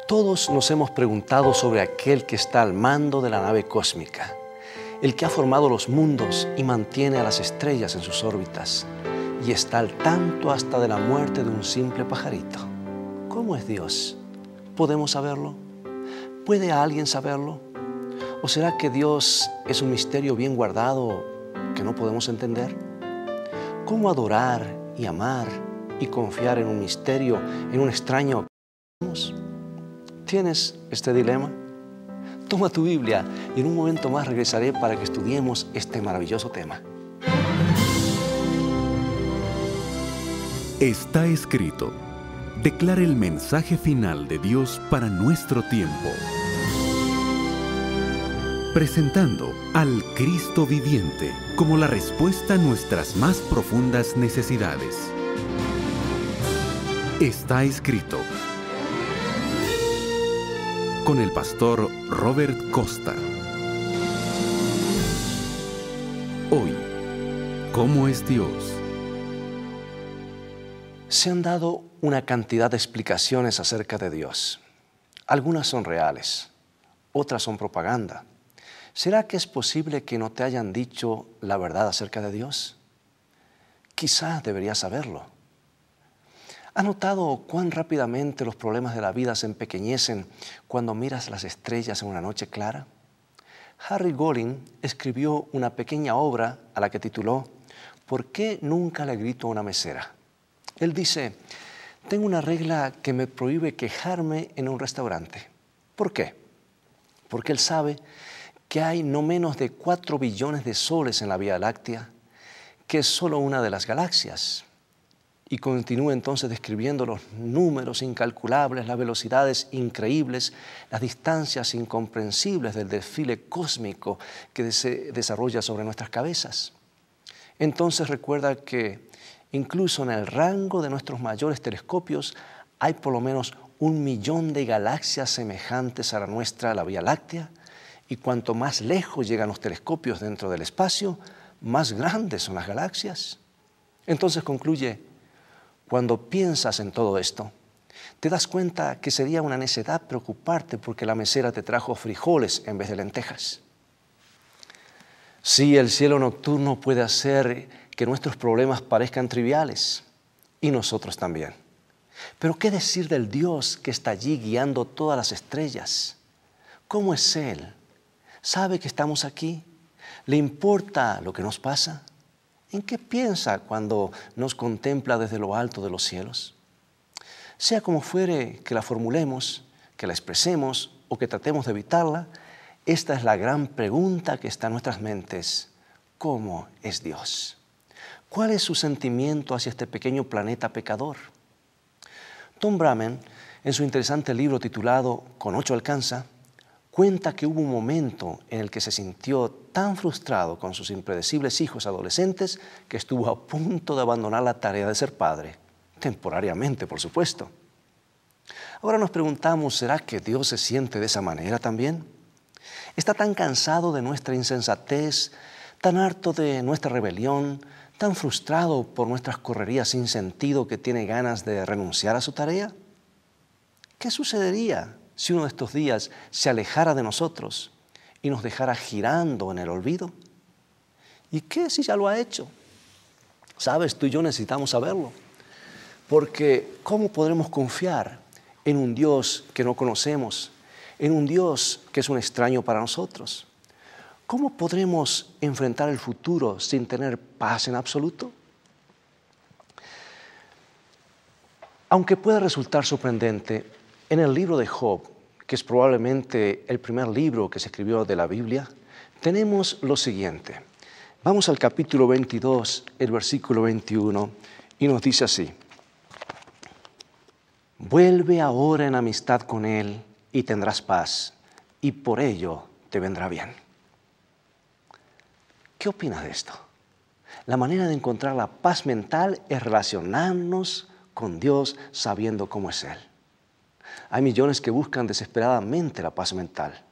Todos nos hemos preguntado sobre aquel que está al mando de la nave cósmica, el que ha formado los mundos y mantiene a las estrellas en sus órbitas, y está al tanto hasta de la muerte de un simple pajarito. ¿Cómo es Dios? ¿Podemos saberlo? ¿Puede alguien saberlo? ¿O será que Dios es un misterio bien guardado que no podemos entender? ¿Cómo adorar y amar y confiar en un misterio, en un extraño que no conocemos? ¿Tienes este dilema? Toma tu Biblia y en un momento más regresaré para que estudiemos este maravilloso tema. Está escrito. Declara el mensaje final de Dios para nuestro tiempo. Presentando al Cristo viviente como la respuesta a nuestras más profundas necesidades. Está escrito. Con el pastor Robert Costa. Hoy, ¿cómo es Dios? Se han dado una cantidad de explicaciones acerca de Dios. Algunas son reales, otras son propaganda. ¿Será que es posible que no te hayan dicho la verdad acerca de Dios? Quizás deberías saberlo. ¿Has notado cuán rápidamente los problemas de la vida se empequeñecen cuando miras las estrellas en una noche clara? Harry Golding escribió una pequeña obra a la que tituló ¿Por qué nunca le grito a una mesera? Él dice, tengo una regla que me prohíbe quejarme en un restaurante. ¿Por qué? Porque él sabe que hay no menos de 4 billones de soles en la Vía Láctea, que es solo una de las galaxias. Y continúa entonces describiendo los números incalculables, las velocidades increíbles, las distancias incomprensibles del desfile cósmico que se desarrolla sobre nuestras cabezas. Entonces recuerda que incluso en el rango de nuestros mayores telescopios hay por lo menos 1 millón de galaxias semejantes a la nuestra, la Vía Láctea, y cuanto más lejos llegan los telescopios dentro del espacio, más grandes son las galaxias. Entonces concluye, cuando piensas en todo esto, te das cuenta que sería una necedad preocuparte porque la mesera te trajo frijoles en vez de lentejas. Sí, el cielo nocturno puede hacer que nuestros problemas parezcan triviales, y nosotros también. Pero ¿qué decir del Dios que está allí guiando todas las estrellas? ¿Cómo es Él? ¿Sabe que estamos aquí? ¿Le importa lo que nos pasa? ¿En qué piensa cuando nos contempla desde lo alto de los cielos? Sea como fuere que la formulemos, que la expresemos o que tratemos de evitarla, esta es la gran pregunta que está en nuestras mentes. ¿Cómo es Dios? ¿Cuál es su sentimiento hacia este pequeño planeta pecador? Tom Bramen, en su interesante libro titulado Con 8 alcanza, cuenta que hubo un momento en el que se sintió tan frustrado con sus impredecibles hijos adolescentes que estuvo a punto de abandonar la tarea de ser padre, temporariamente, por supuesto. Ahora nos preguntamos, ¿será que Dios se siente de esa manera también? ¿Está tan cansado de nuestra insensatez, tan harto de nuestra rebelión, tan frustrado por nuestras correrías sin sentido que tiene ganas de renunciar a su tarea? ¿Qué sucedería si uno de estos días se alejara de nosotros y nos dejara girando en el olvido? ¿Y qué si ya lo ha hecho? Sabes, tú y yo necesitamos saberlo, porque ¿cómo podremos confiar en un Dios que no conocemos, en un Dios que es un extraño para nosotros? ¿Cómo podremos enfrentar el futuro sin tener paz en absoluto? Aunque pueda resultar sorprendente, en el libro de Job, que es probablemente el primer libro que se escribió de la Biblia, tenemos lo siguiente. Vamos al capítulo 22, el versículo 21, y nos dice así. Vuelve ahora en amistad con Él y tendrás paz, y por ello te vendrá bien. ¿Qué opinas de esto? La manera de encontrar la paz mental es relacionarnos con Dios sabiendo cómo es Él. Hay millones que buscan desesperadamente la paz mental.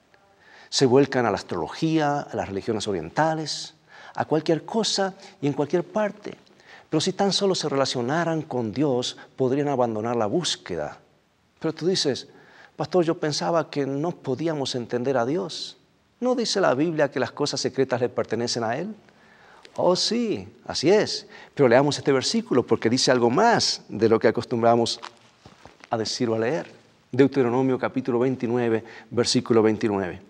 Se vuelcan a la astrología, a las religiones orientales, a cualquier cosa y en cualquier parte. Pero si tan solo se relacionaran con Dios, podrían abandonar la búsqueda. Pero tú dices, Pastor, yo pensaba que no podíamos entender a Dios. ¿No dice la Biblia que las cosas secretas le pertenecen a Él? Oh, sí, así es. Pero leamos este versículo porque dice algo más de lo que acostumbramos a decir o a leer. Deuteronomio capítulo 29, versículo 29.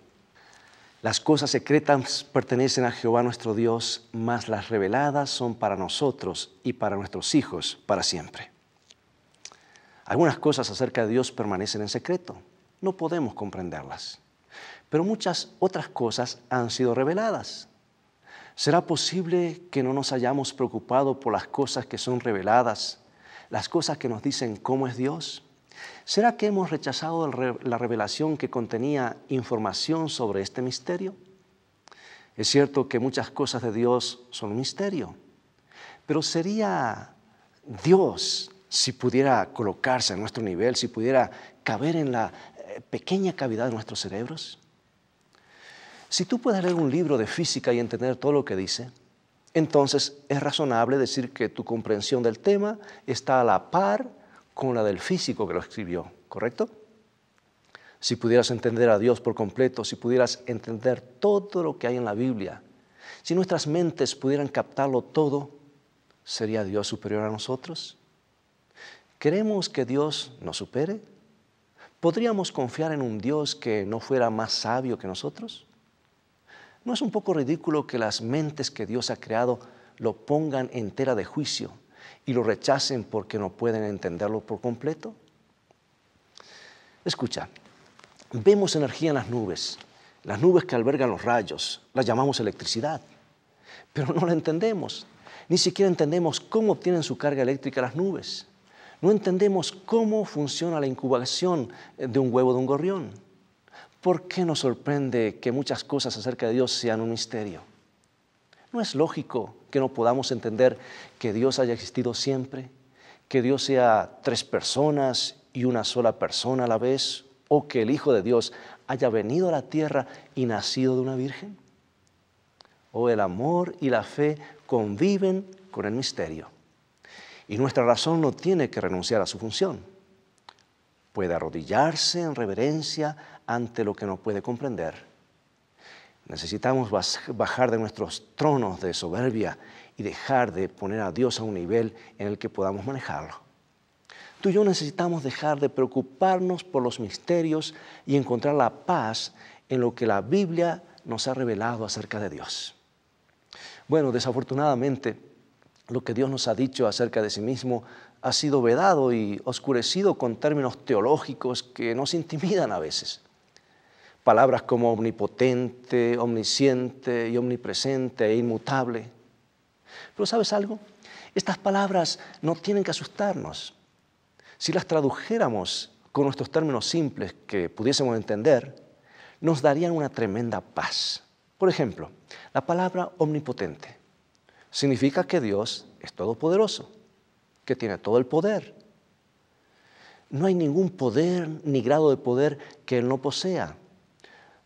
Las cosas secretas pertenecen a Jehová nuestro Dios, mas las reveladas son para nosotros y para nuestros hijos para siempre. Algunas cosas acerca de Dios permanecen en secreto. No podemos comprenderlas. Pero muchas otras cosas han sido reveladas. ¿Será posible que no nos hayamos preocupado por las cosas que son reveladas, las cosas que nos dicen cómo es Dios? ¿Será que hemos rechazado la revelación que contenía información sobre este misterio? Es cierto que muchas cosas de Dios son un misterio, pero ¿sería Dios, si pudiera colocarse a nuestro nivel, si pudiera caber en la pequeña cavidad de nuestros cerebros? Si tú puedes leer un libro de física y entender todo lo que dice, entonces es razonable decir que tu comprensión del tema está a la par con la del físico que lo escribió, ¿correcto? Si pudieras entender a Dios por completo, si pudieras entender todo lo que hay en la Biblia, si nuestras mentes pudieran captarlo todo, ¿sería Dios superior a nosotros? ¿Queremos que Dios nos supere? ¿Podríamos confiar en un Dios que no fuera más sabio que nosotros? ¿No es un poco ridículo que las mentes que Dios ha creado lo pongan en tela de juicio y lo rechacen porque no pueden entenderlo por completo? Escucha, vemos energía en las nubes que albergan los rayos, las llamamos electricidad, pero no la entendemos. Ni siquiera entendemos cómo obtienen su carga eléctrica las nubes. No entendemos cómo funciona la incubación de un huevo de un gorrión. ¿Por qué nos sorprende que muchas cosas acerca de Dios sean un misterio? ¿No es lógico que no podamos entender que Dios haya existido siempre? ¿Que Dios sea 3 personas y una sola persona a la vez? ¿O que el Hijo de Dios haya venido a la tierra y nacido de una virgen? ¿O el amor y la fe conviven con el misterio? Y nuestra razón no tiene que renunciar a su función. Puede arrodillarse en reverencia ante lo que no puede comprender. Necesitamos bajar de nuestros tronos de soberbia y dejar de poner a Dios a un nivel en el que podamos manejarlo. Tú y yo necesitamos dejar de preocuparnos por los misterios y encontrar la paz en lo que la Biblia nos ha revelado acerca de Dios. Bueno, desafortunadamente, lo que Dios nos ha dicho acerca de sí mismo ha sido vedado y oscurecido con términos teológicos que nos intimidan a veces. Palabras como omnipotente, omnisciente y omnipresente e inmutable. Pero ¿sabes algo? Estas palabras no tienen que asustarnos. Si las tradujéramos con nuestros términos simples que pudiésemos entender, nos darían una tremenda paz. Por ejemplo, la palabra omnipotente significa que Dios es todopoderoso, que tiene todo el poder. No hay ningún poder ni grado de poder que Él no posea.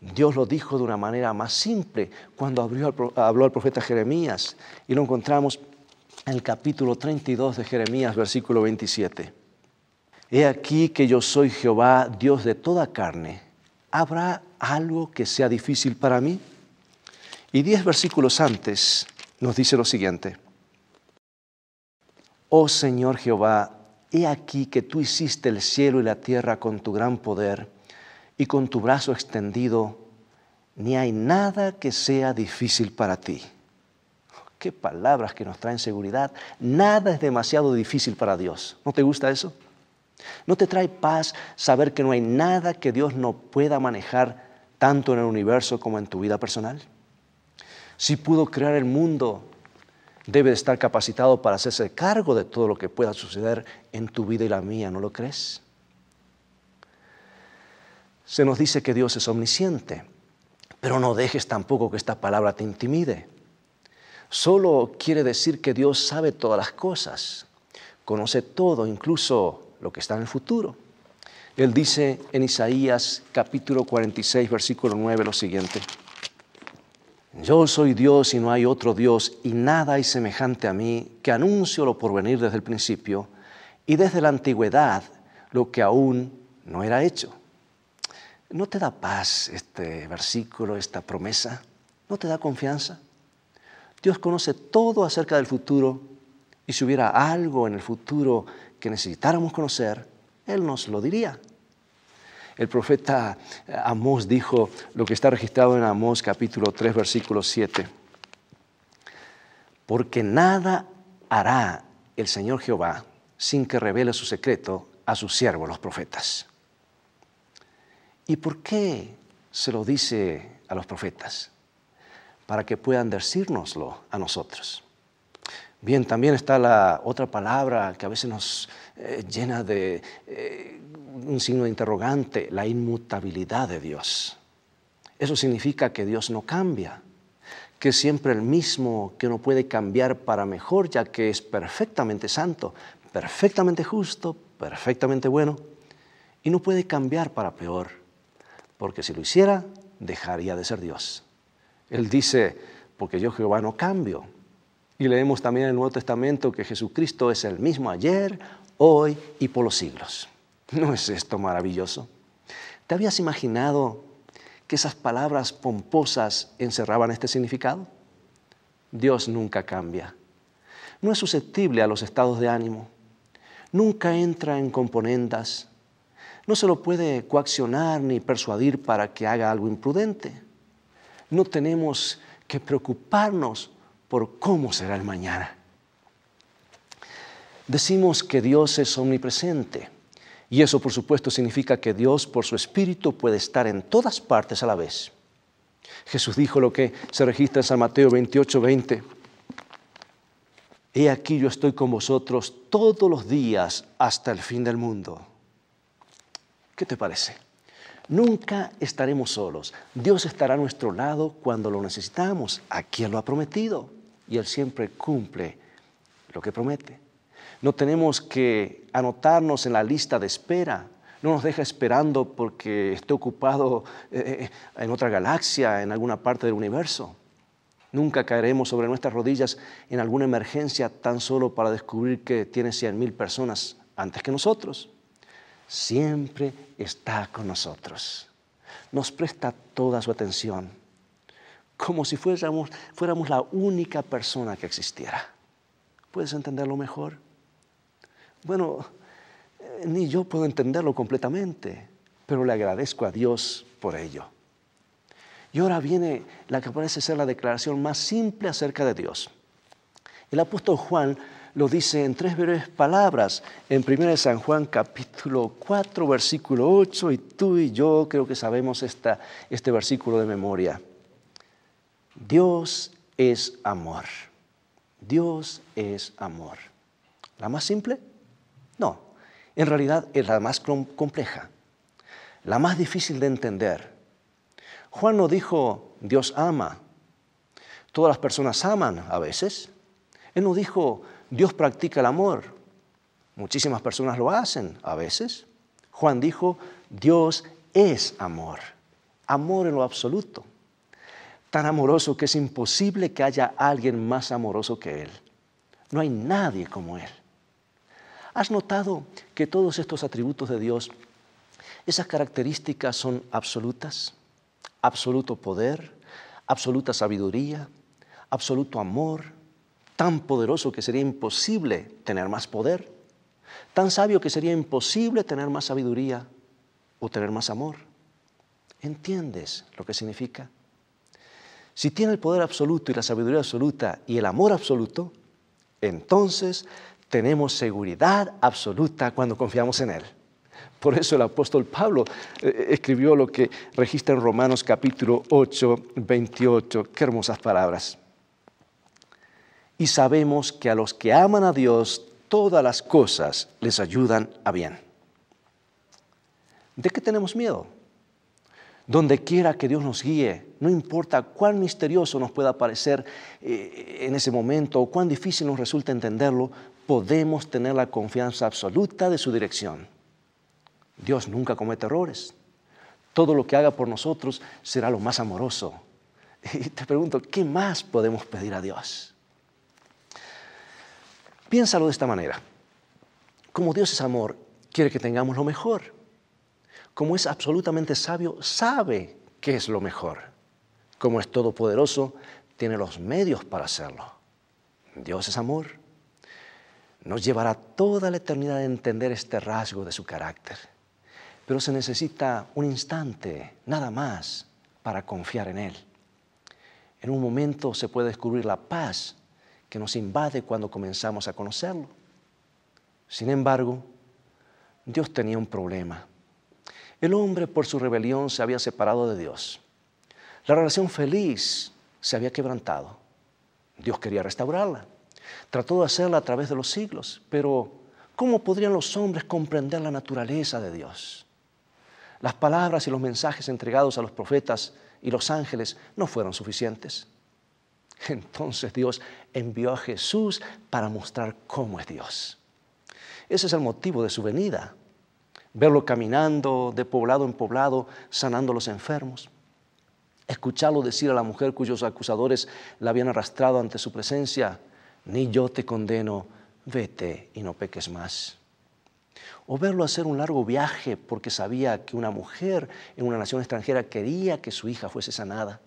Dios lo dijo de una manera más simple cuando habló al profeta Jeremías, y lo encontramos en el capítulo 32 de Jeremías, versículo 27. He aquí que yo soy Jehová, Dios de toda carne. ¿Habrá algo que sea difícil para mí? Y 10 versículos antes nos dice lo siguiente. Oh Señor Jehová, he aquí que tú hiciste el cielo y la tierra con tu gran poder y con tu brazo extendido, ni hay nada que sea difícil para ti. Qué palabras que nos traen seguridad. Nada es demasiado difícil para Dios. ¿No te gusta eso? ¿No te trae paz saber que no hay nada que Dios no pueda manejar tanto en el universo como en tu vida personal? Si pudo crear el mundo, debe de estar capacitado para hacerse cargo de todo lo que pueda suceder en tu vida y la mía, ¿no lo crees? Se nos dice que Dios es omnisciente, pero no dejes tampoco que esta palabra te intimide. Solo quiere decir que Dios sabe todas las cosas, conoce todo, incluso lo que está en el futuro. Él dice en Isaías capítulo 46, versículo 9 lo siguiente. Yo soy Dios y no hay otro Dios, y nada hay semejante a mí, que anuncio lo porvenir desde el principio, y desde la antigüedad lo que aún no era hecho. ¿No te da paz este versículo, esta promesa? ¿No te da confianza? Dios conoce todo acerca del futuro y si hubiera algo en el futuro que necesitáramos conocer, Él nos lo diría. El profeta Amós dijo lo que está registrado en Amós capítulo 3, versículo 7. Porque nada hará el Señor Jehová sin que revele su secreto a sus siervos, los profetas. ¿Y por qué se lo dice a los profetas? Para que puedan decírnoslo a nosotros. Bien, también está la otra palabra que a veces nos llena de un signo de interrogante, la inmutabilidad de Dios. Eso significa que Dios no cambia, que es siempre el mismo, que no puede cambiar para mejor, ya que es perfectamente santo, perfectamente justo, perfectamente bueno, y no puede cambiar para peor, porque si lo hiciera, dejaría de ser Dios. Él dice, porque yo Jehová no cambio. Y leemos también en el Nuevo Testamento que Jesucristo es el mismo ayer, hoy y por los siglos. ¿No es esto maravilloso? ¿Te habías imaginado que esas palabras pomposas encerraban este significado? Dios nunca cambia. No es susceptible a los estados de ánimo. Nunca entra en componendas. No se lo puede coaccionar ni persuadir para que haga algo imprudente. No tenemos que preocuparnos por cómo será el mañana. Decimos que Dios es omnipresente y eso por supuesto significa que Dios por su Espíritu puede estar en todas partes a la vez. Jesús dijo lo que se registra en San Mateo 28, 20. He aquí yo estoy con vosotros todos los días hasta el fin del mundo. ¿Qué te parece? Nunca estaremos solos. Dios estará a nuestro lado cuando lo necesitamos. Aquí Él lo ha prometido y Él siempre cumple lo que promete. No tenemos que anotarnos en la lista de espera. No nos deja esperando porque esté ocupado en otra galaxia, en alguna parte del universo. Nunca caeremos sobre nuestras rodillas en alguna emergencia tan solo para descubrir que tiene 100,000 personas antes que nosotros. Siempre está con nosotros. Nos presta toda su atención, como si fuéramos la única persona que existiera. ¿Puedes entenderlo mejor? Bueno, ni yo puedo entenderlo completamente, pero le agradezco a Dios por ello. Y ahora viene la que parece ser la declaración más simple acerca de Dios. El apóstol Juan lo dice en 3 breves palabras en 1 San Juan capítulo 4, versículo 8, y tú y yo creo que sabemos este versículo de memoria. Dios es amor. Dios es amor. ¿La más simple? No, en realidad es la más compleja, la más difícil de entender. Juan no dijo Dios ama. Todas las personas aman a veces. Él no dijo Dios practica el amor. Muchísimas personas lo hacen a veces. Juan dijo Dios es amor. Amor en lo absoluto. Tan amoroso que es imposible que haya alguien más amoroso que Él. No hay nadie como Él. ¿Has notado que todos estos atributos de Dios, esas características son absolutas? Absoluto poder, absoluta sabiduría, absoluto amor, tan poderoso que sería imposible tener más poder, tan sabio que sería imposible tener más sabiduría o tener más amor. ¿Entiendes lo que significa? Si tiene el poder absoluto y la sabiduría absoluta y el amor absoluto, entonces tenemos seguridad absoluta cuando confiamos en Él. Por eso el apóstol Pablo escribió lo que registra en Romanos capítulo 8, 28. Qué hermosas palabras. Y sabemos que a los que aman a Dios, todas las cosas les ayudan a bien. ¿De qué tenemos miedo? Donde quiera que Dios nos guíe, no importa cuán misterioso nos pueda parecer en ese momento o cuán difícil nos resulta entenderlo, podemos tener la confianza absoluta de su dirección. Dios nunca comete errores. Todo lo que haga por nosotros será lo más amoroso. Y te pregunto, ¿qué más podemos pedir a Dios? Piénsalo de esta manera. Como Dios es amor, quiere que tengamos lo mejor. Como es absolutamente sabio, sabe qué es lo mejor. Como es todopoderoso, tiene los medios para hacerlo. Dios es amor. Nos llevará toda la eternidad a entender este rasgo de su carácter. Pero se necesita un instante, nada más, para confiar en Él. En un momento se puede descubrir la paz que nos invade cuando comenzamos a conocerlo. Sin embargo, Dios tenía un problema. El hombre, por su rebelión, se había separado de Dios. La relación feliz se había quebrantado. Dios quería restaurarla. Trató de hacerla a través de los siglos, pero ¿cómo podrían los hombres comprender la naturaleza de Dios? Las palabras y los mensajes entregados a los profetas y los ángeles no fueron suficientes. Entonces Dios envió a Jesús para mostrar cómo es Dios. Ese es el motivo de su venida. Verlo caminando de poblado en poblado, sanando a los enfermos. Escucharlo decir a la mujer cuyos acusadores la habían arrastrado ante su presencia: ni yo te condeno, vete y no peques más. O verlo hacer un largo viaje porque sabía que una mujer en una nación extranjera quería que su hija fuese sanada.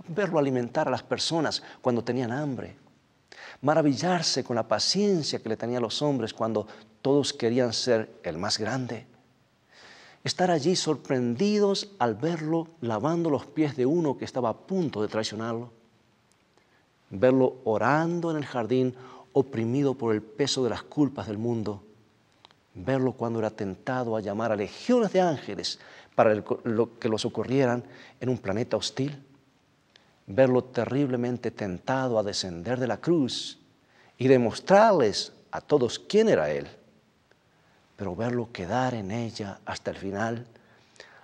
Verlo alimentar a las personas cuando tenían hambre. Maravillarse con la paciencia que le tenían los hombres cuando todos querían ser el más grande. Estar allí sorprendidos al verlo lavando los pies de uno que estaba a punto de traicionarlo. Verlo orando en el jardín, oprimido por el peso de las culpas del mundo. Verlo cuando era tentado a llamar a legiones de ángeles para que lo socorrieran en un planeta hostil. Verlo terriblemente tentado a descender de la cruz y demostrarles a todos quién era Él. Pero verlo quedar en ella hasta el final,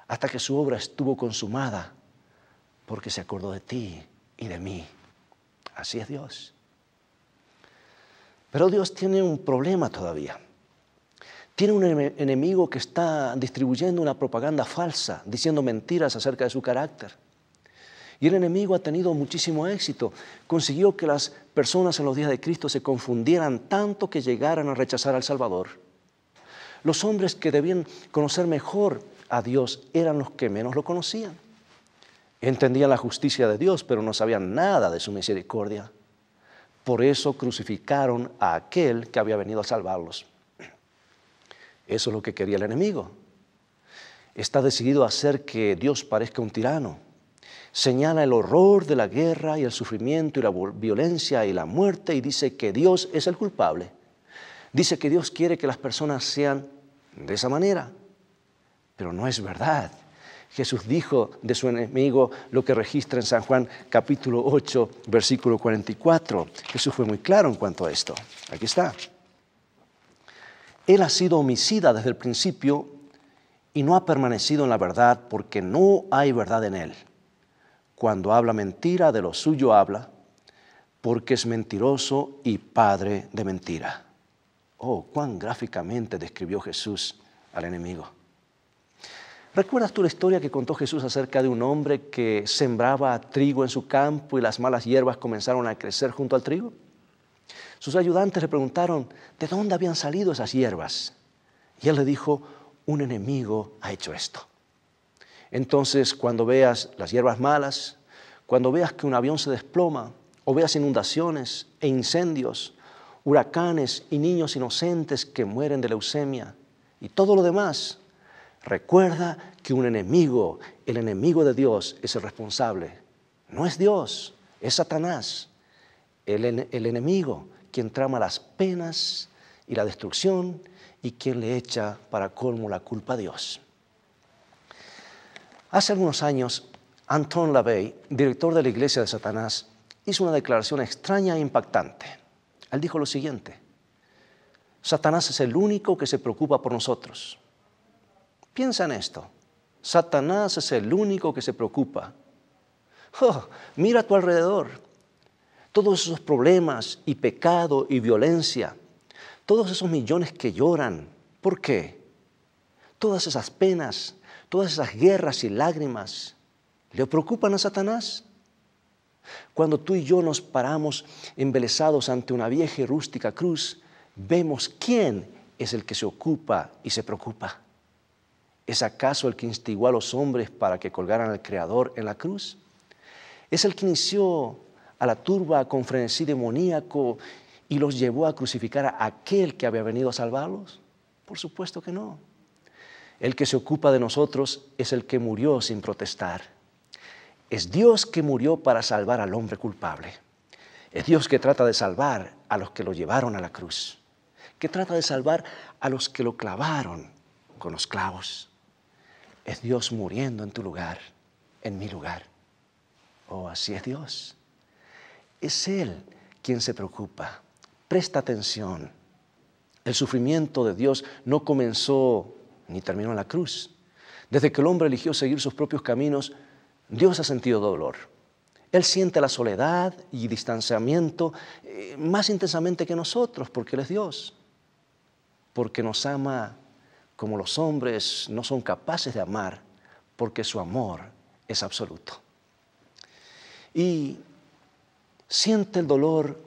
hasta que su obra estuvo consumada, porque se acordó de ti y de mí. Así es Dios. Pero Dios tiene un problema todavía. Tiene un enemigo que está distribuyendo una propaganda falsa, diciendo mentiras acerca de su carácter. Y el enemigo ha tenido muchísimo éxito. Consiguió que las personas en los días de Cristo se confundieran tanto que llegaran a rechazar al Salvador. Los hombres que debían conocer mejor a Dios eran los que menos lo conocían. Entendían la justicia de Dios, pero no sabían nada de su misericordia. Por eso crucificaron a aquel que había venido a salvarlos. Eso es lo que quería el enemigo. Está decidido a hacer que Dios parezca un tirano. Señala el horror de la guerra y el sufrimiento y la violencia y la muerte y dice que Dios es el culpable. Dice que Dios quiere que las personas sean de esa manera, pero no es verdad. Jesús dijo de su enemigo lo que registra en San Juan capítulo 8, versículo 44. Jesús fue muy claro en cuanto a esto. Aquí está. Él ha sido homicida desde el principio y no ha permanecido en la verdad porque no hay verdad en él. Cuando habla mentira, de lo suyo habla, porque es mentiroso y padre de mentira. Oh, cuán gráficamente describió Jesús al enemigo. ¿Recuerdas tú la historia que contó Jesús acerca de un hombre que sembraba trigo en su campo y las malas hierbas comenzaron a crecer junto al trigo? Sus ayudantes le preguntaron de dónde habían salido esas hierbas. Y él le dijo, un enemigo ha hecho esto. Entonces, cuando veas las hierbas malas, cuando veas que un avión se desploma, o veas inundaciones e incendios, huracanes y niños inocentes que mueren de leucemia y todo lo demás, recuerda que un enemigo, el enemigo de Dios, es el responsable. No es Dios, es Satanás, el enemigo, quien trama las penas y la destrucción y quien le echa para colmo la culpa a Dios. Hace algunos años, Anton LaVey, director de la iglesia de Satanás, hizo una declaración extraña e impactante. Él dijo lo siguiente: Satanás es el único que se preocupa por nosotros. Piensa en esto. Satanás es el único que se preocupa. Oh, mira a tu alrededor. Todos esos problemas y pecado y violencia. Todos esos millones que lloran. ¿Por qué? Todas esas penas, todas esas guerras y lágrimas, ¿le preocupan a Satanás? Cuando tú y yo nos paramos embelesados ante una vieja y rústica cruz, vemos quién es el que se ocupa y se preocupa. ¿Es acaso el que instigó a los hombres para que colgaran al Creador en la cruz? ¿Es el que inició a la turba con frenesí demoníaco y los llevó a crucificar a aquel que había venido a salvarlos? Por supuesto que no. El que se ocupa de nosotros es el que murió sin protestar. Es Dios que murió para salvar al hombre culpable. Es Dios que trata de salvar a los que lo llevaron a la cruz, que trata de salvar a los que lo clavaron con los clavos. Es Dios muriendo en tu lugar, en mi lugar. Oh, así es Dios. Es Él quien se preocupa. Presta atención. El sufrimiento de Dios no comenzó ni terminó en la cruz. Desde que el hombre eligió seguir sus propios caminos, Dios ha sentido dolor. Él siente la soledad y distanciamiento más intensamente que nosotros, porque Él es Dios. Porque nos ama como los hombres no son capaces de amar, porque su amor es absoluto. Y siente el dolor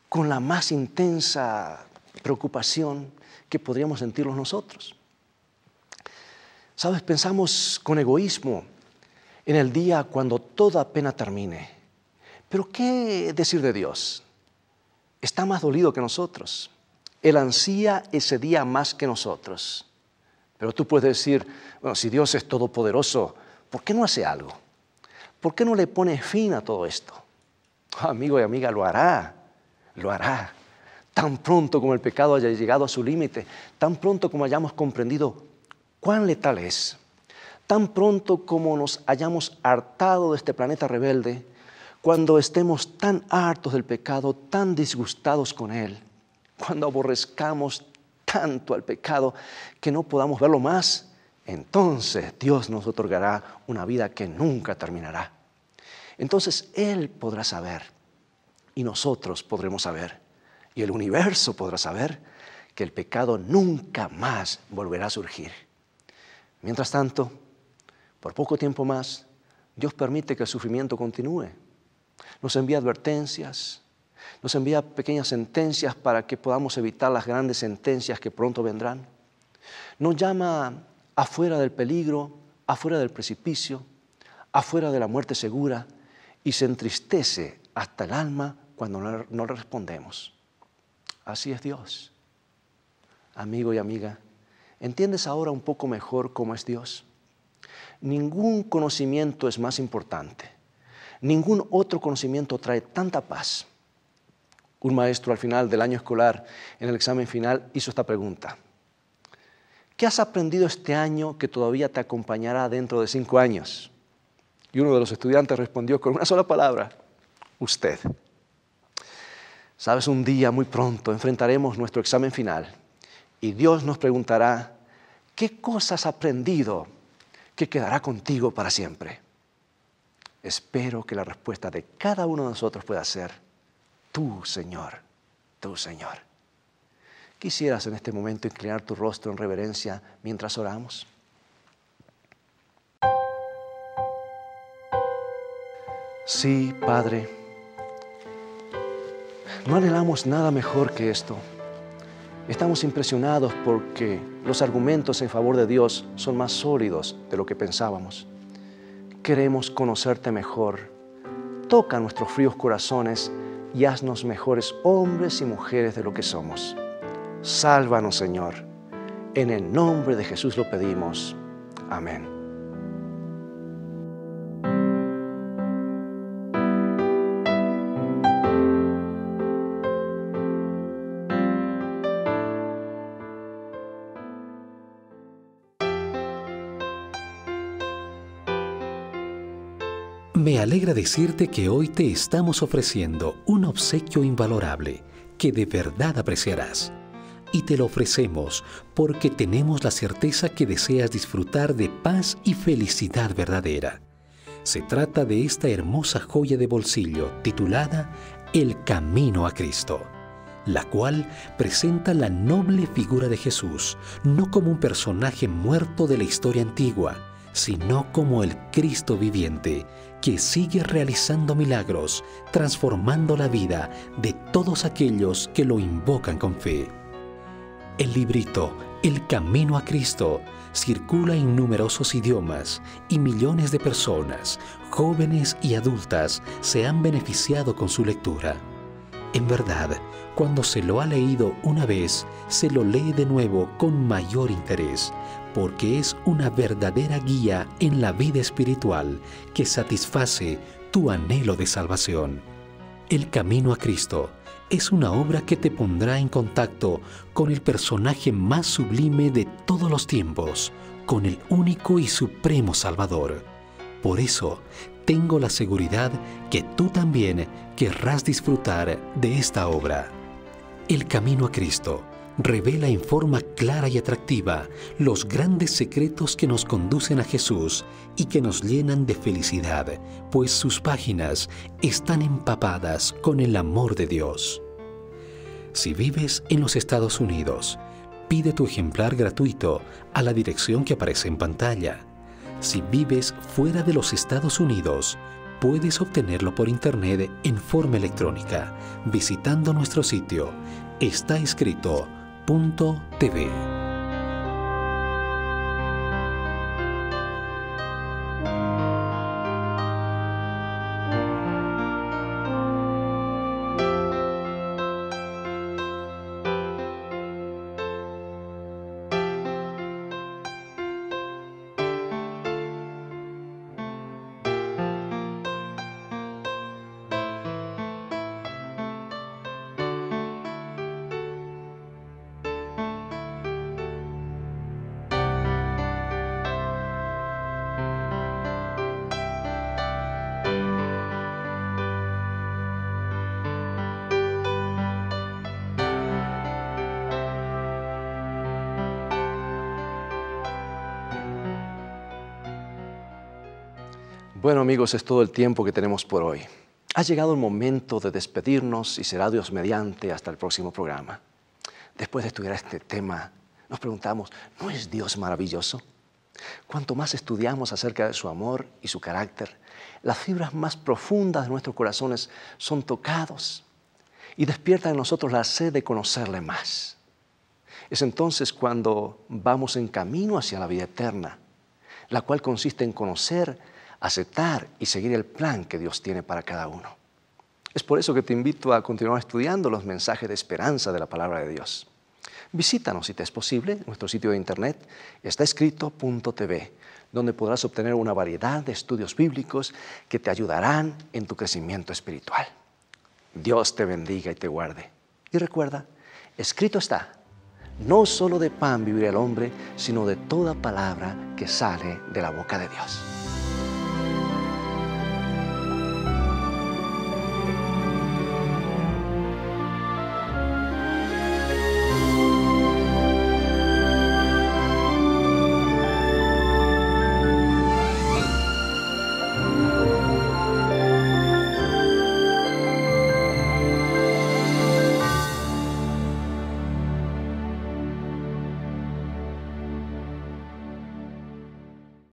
con la más intensa preocupación que podríamos sentirlos nosotros. ¿Sabes? Pensamos con egoísmo en el día cuando toda pena termine. Pero ¿qué decir de Dios? Está más dolido que nosotros. Él ansía ese día más que nosotros. Pero tú puedes decir, bueno, si Dios es todopoderoso, ¿por qué no hace algo? ¿Por qué no le pone fin a todo esto? Amigo y amiga, lo hará. Lo hará. Tan pronto como el pecado haya llegado a su límite, tan pronto como hayamos comprendido cuán letal es, tan pronto como nos hayamos hartado de este planeta rebelde, cuando estemos tan hartos del pecado, tan disgustados con él, cuando aborrezcamos tanto al pecado que no podamos verlo más, entonces Dios nos otorgará una vida que nunca terminará. Entonces Él podrá saber y nosotros podremos saber y el universo podrá saber que el pecado nunca más volverá a surgir. Mientras tanto, por poco tiempo más, Dios permite que el sufrimiento continúe. Nos envía advertencias, nos envía pequeñas sentencias para que podamos evitar las grandes sentencias que pronto vendrán. Nos llama afuera del peligro, afuera del precipicio, afuera de la muerte segura y se entristece hasta el alma cuando no le respondemos. Así es Dios. Amigo y amiga, ¿entiendes ahora un poco mejor cómo es Dios? Ningún conocimiento es más importante. Ningún otro conocimiento trae tanta paz. Un maestro al final del año escolar, en el examen final, hizo esta pregunta. ¿Qué has aprendido este año que todavía te acompañará dentro de 5 años? Y uno de los estudiantes respondió con una sola palabra, usted. Sabes, un día muy pronto enfrentaremos nuestro examen final y Dios nos preguntará, ¿qué cosas has aprendido que quedará contigo para siempre? Espero que la respuesta de cada uno de nosotros pueda ser, tú, Señor, tú, Señor. ¿Quisieras en este momento inclinar tu rostro en reverencia mientras oramos? Sí, Padre, no anhelamos nada mejor que esto. Estamos impresionados porque los argumentos en favor de Dios son más sólidos de lo que pensábamos. Queremos conocerte mejor. Toca nuestros fríos corazones y haznos mejores hombres y mujeres de lo que somos. Sálvanos, Señor. En el nombre de Jesús lo pedimos. Amén. Me alegra decirte que hoy te estamos ofreciendo un obsequio invalorable que de verdad apreciarás. Y te lo ofrecemos porque tenemos la certeza que deseas disfrutar de paz y felicidad verdadera. Se trata de esta hermosa joya de bolsillo titulada El Camino a Cristo, la cual presenta la noble figura de Jesús, no como un personaje muerto de la historia antigua, sino como el Cristo viviente, que sigue realizando milagros, transformando la vida de todos aquellos que lo invocan con fe. El librito El Camino a Cristo circula en numerosos idiomas y millones de personas, jóvenes y adultas, se han beneficiado con su lectura. En verdad, cuando se lo ha leído una vez, se lo lee de nuevo con mayor interés, porque es una verdadera guía en la vida espiritual que satisface tu anhelo de salvación. El Camino a Cristo es una obra que te pondrá en contacto con el personaje más sublime de todos los tiempos, con el único y supremo Salvador. Por eso, tengo la seguridad que tú también querrás disfrutar de esta obra. El Camino a Cristo revela en forma clara y atractiva los grandes secretos que nos conducen a Jesús y que nos llenan de felicidad, pues sus páginas están empapadas con el amor de Dios. Si vives en los Estados Unidos, pide tu ejemplar gratuito a la dirección que aparece en pantalla. Si vives fuera de los Estados Unidos, puedes obtenerlo por internet en forma electrónica, visitando nuestro sitio estaescrito.tv. Bueno amigos, es todo el tiempo que tenemos por hoy. Ha llegado el momento de despedirnos y será Dios mediante hasta el próximo programa. Después de estudiar este tema, nos preguntamos, ¿no es Dios maravilloso? Cuanto más estudiamos acerca de su amor y su carácter, las fibras más profundas de nuestros corazones son tocados y despiertan en nosotros la sed de conocerle más. Es entonces cuando vamos en camino hacia la vida eterna, la cual consiste en conocer, aceptar y seguir el plan que Dios tiene para cada uno. Es por eso que te invito a continuar estudiando los mensajes de esperanza de la palabra de Dios. Visítanos, si te es posible, nuestro sitio de internet estaescrito.tv, donde podrás obtener una variedad de estudios bíblicos que te ayudarán en tu crecimiento espiritual. Dios te bendiga y te guarde. Y recuerda, escrito está, no solo de pan vivirá el hombre, sino de toda palabra que sale de la boca de Dios.